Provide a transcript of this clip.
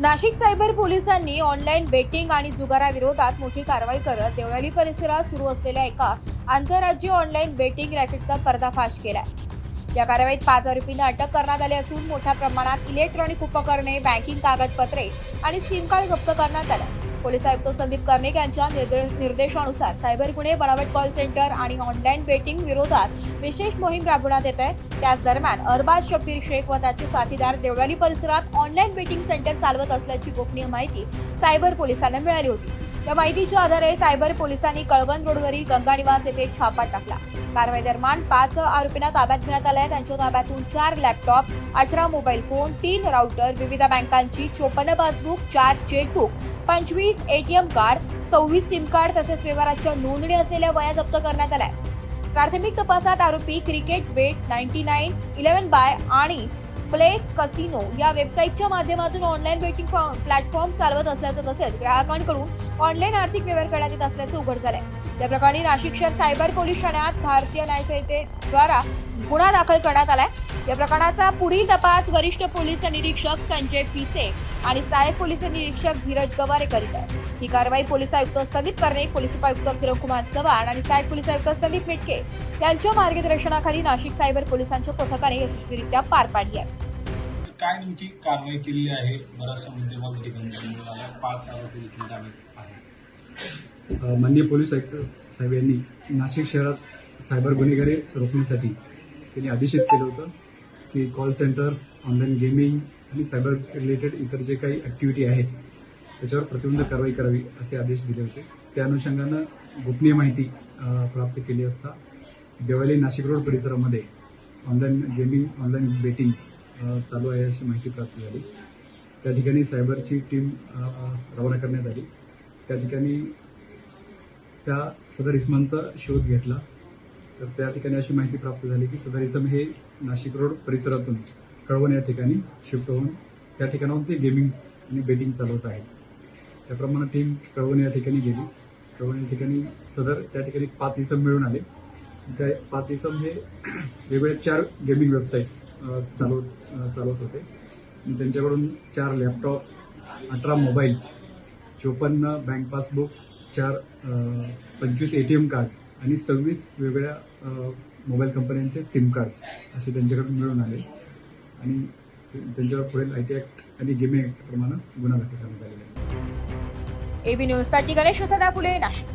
Nashik cyber पोलिसांनी online betting आणि जुगाराविरोधात मोठी कारवाई करत देवळाली परिसरात सुरू असलेल्या एका आंतरराज्य ऑनलाईन बेटिंग रॅकेटचा पर्दाफाश केलाय। या कारवाईत 5 आरोपींना अटक करण्यात आली असून मोठ्या प्रमाणात इलेक्ट्रॉनिक उपकरणे, बँकिंग कागदपत्रे आणि सिम कार्ड जप्त करण्यात आले। पोलीस आयुक्त संदीप कर्णिक यांच्या निर्देशानुसार सायबर गुन्हे, बनावट कॉल सेंटर आणि ऑनलाईन बेटिंग विरोधात विशेष मोहीम राबवण्यात येत आहे। त्याच दरम्यान अरबाज शफीर शेख व त्याचे साथीदार देवळाली परिसरात ऑनलाईन बेटिंग सेंटर चालवत असल्याची गोपनीय माहिती सायबर पोलिसांना मिळाली होती। या माहितीच्या आधारे सायबर पोलिसांनी कळवण रोडवरील गंगा निवास येथे छापा टाकला। कारवाई दरम्यान 5 आरोपींना ताब्यात घेण्यात आले। त्यांच्या ताब्यातून 4 लॅपटॉप, 18 मोबाईल फोन, 3 राउटर, विविध बँकांची 54 passbook, 4 chequebook, 25 ATM card, 26 SIM card तसेच व्यवहाराच्या नोंदणी असलेल्या वह्या जप्त करण्यात आल्या। प्राथमिक तपासात आरोपी क्रिकेट बेट 99, 11 बाय आणि प्ले कसिनो या वेबसाईटच्या माध्यमातून ऑनलाईन बेटिंग प्लॅटफॉर्म चालवत असल्याचं तसेच ग्राहकांकडून ऑनलाईन आर्थिक व्यवहार करण्यात येत असल्याचं उघड झालंय। त्या प्रकरणी नाशिक शहर सायबर पोलीस ठाण्यात भारतीय न्याय संहितेद्वारा गुन्हा दाखल करण्यात आलाय। या प्रकरणाचा पुढील तपास वरिष्ठ पोलीस निरीक्षक संजय पिसे आणि सहाय्यक पोलीस निरीक्षक धीरज गवारे करीत आहेत। ही कारवाई पोलीस आयुक्त संदीप कर्णिक, पोलीस उपायुक्त किरणकुमार चव्हाण आणि सहाय्यक पोलीस आयुक्त संदीप मिटके यांच्या मार्गदर्शनाखाली नाशिक सायबर पोलिसांच्या पथकाने यशस्वीरित्या पार पाडली आहे। काय नेमकी कारवाई केली आहे? बराचसा मुद्देमाल ठिकाणी 5 आरोपी देखील ताब्यात आहेत। माननीय पोलीस आयुक्त साहेब यांनी नाशिक शहरात सायबर गुन्हेगारी रोखण्यासाठी त्यांनी आदेशित केलं होतं की कॉल सेंटर्स, ऑनलाईन गेमिंग आणि सायबर रिलेटेड इतर जे काही ॲक्टिव्हिटी आहेत त्याच्यावर प्रतिबंध कारवाई करावी असे आदेश दिले होते। त्या अनुषंगानं गोपनीय माहिती प्राप्त केली असता देवळाली नाशिक रोड परिसरामध्ये ऑनलाईन गेमिंग, ऑनलाईन बेटिंग चालू आहे अशी माहिती प्राप्त झाली। त्या ठिकाणी सायबरची टीम रवाना करण्यात आली। त्या ठिकाणी त्या सदर इसमांचा शोध घेतला तर त्या ठिकाणी अशी माहिती प्राप्त झाली की सदर इसम हे नाशिक रोड परिसरातून कळवण या ठिकाणी शिफ्ट होऊन त्या ठिकाणाहून ते गेमिंग आणि बेटिंग चालवत आहेत। त्याप्रमाणे टीम कळवण या ठिकाणी गेली। कळवण या ठिकाणी सदर त्या ठिकाणी 5 इसम मिळून आले। त्या 5 इसम हे वेगवेगळ्या 4 गेमिंग वेबसाईट चालवत होते। त्यांच्याकडून 4 laptop, 18 mobile, 54 bank passbook, 25 ATM card आणि 26 वेगवेगळ्या मोबाईल कंपन्यांचे सिम कार्ड्स असे त्यांच्याकडून मिळून आले आणि त्यांच्यावर पुढील आयटी ॲक्ट आणि गेमिंग ॲक्ट प्रमाणे गुन्हा दाखल करण्यात आलेला आहे। एबी न्यूज साठी गणेश फुले, नाशिक।